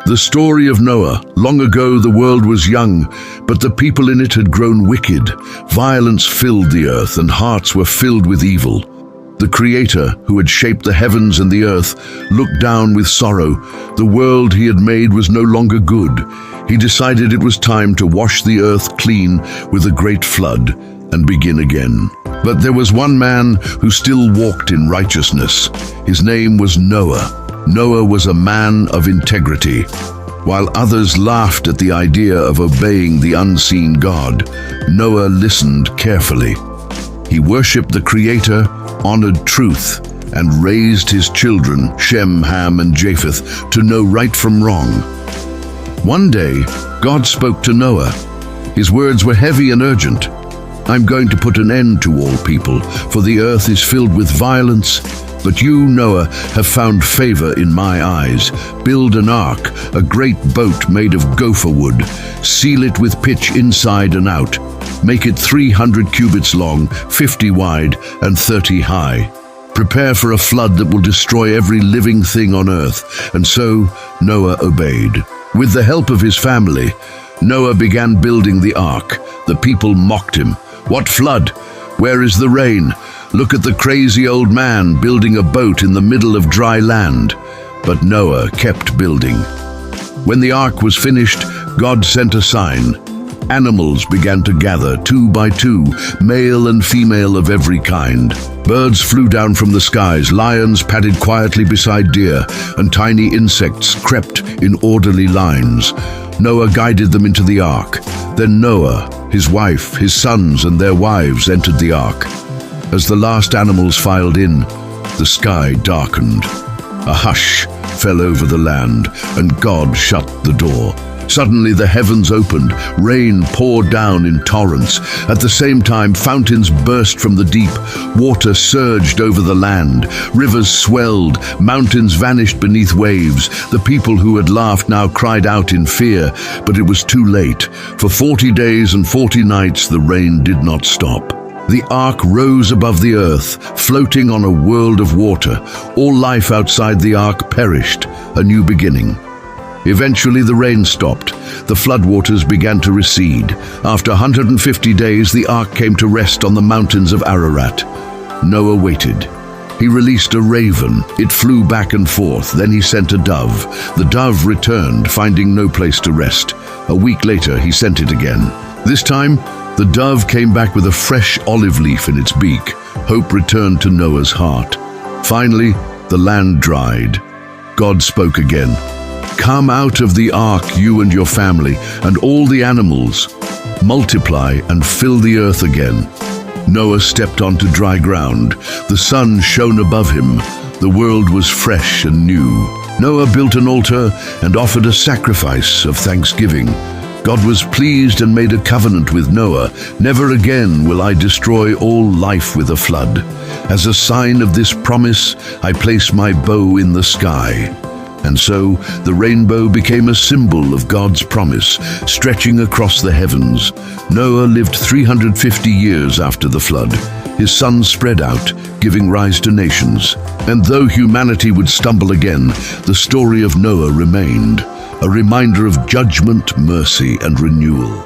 The story of Noah. Long ago the world was young, but the people in it had grown wicked. Violence filled the earth, and hearts were filled with evil. The Creator, who had shaped the heavens and the earth, looked down with sorrow. The world he had made was no longer good. He decided it was time to wash the earth clean with a great flood and begin again. But there was one man who still walked in righteousness. His name was Noah. Noah was a man of integrity. While others laughed at the idea of obeying the unseen God, Noah listened carefully. He worshipped the Creator, honored truth, and raised his children, Shem, Ham, and Japheth, to know right from wrong. One day, God spoke to Noah. His words were heavy and urgent. "I'm going to put an end to all people, for the earth is filled with violence. But you, Noah, have found favor in my eyes. Build an ark, a great boat made of gopher wood. Seal it with pitch inside and out. Make it 300 cubits long, 50 wide, and 30 high. Prepare for a flood that will destroy every living thing on earth." And so Noah obeyed. With the help of his family, Noah began building the ark. The people mocked him. "What flood? Where is the rain? Look at the crazy old man building a boat in the middle of dry land." But Noah kept building. When the ark was finished, God sent a sign. Animals began to gather, 2 by 2, male and female of every kind. Birds flew down from the skies, lions padded quietly beside deer, and tiny insects crept in orderly lines. Noah guided them into the ark. Then Noah, his wife, his sons, and their wives entered the ark. As the last animals filed in, the sky darkened. A hush fell over the land, and God shut the door. Suddenly the heavens opened, rain poured down in torrents. At the same time, fountains burst from the deep, water surged over the land, rivers swelled, mountains vanished beneath waves. The people who had laughed now cried out in fear, but it was too late. For 40 days and 40 nights the rain did not stop. The ark rose above the earth, floating on a world of water. All life outside the ark perished, a new beginning. Eventually the rain stopped. The floodwaters began to recede. After 150 days, the ark came to rest on the mountains of Ararat. Noah waited. He released a raven. It flew back and forth. Then he sent a dove. The dove returned, finding no place to rest. A week later, he sent it again. This time, the dove came back with a fresh olive leaf in its beak. Hope returned to Noah's heart. Finally, the land dried. God spoke again. "Come out of the ark, you and your family, and all the animals. Multiply and fill the earth again." Noah stepped onto dry ground. The sun shone above him. The world was fresh and new. Noah built an altar and offered a sacrifice of thanksgiving. God was pleased and made a covenant with Noah. "Never again will I destroy all life with a flood. As a sign of this promise, I place my bow in the sky." And so the rainbow became a symbol of God's promise, stretching across the heavens. Noah lived 350 years after the flood. His sons spread out, giving rise to nations. And though humanity would stumble again, the story of Noah remained, a reminder of judgment, mercy, and renewal.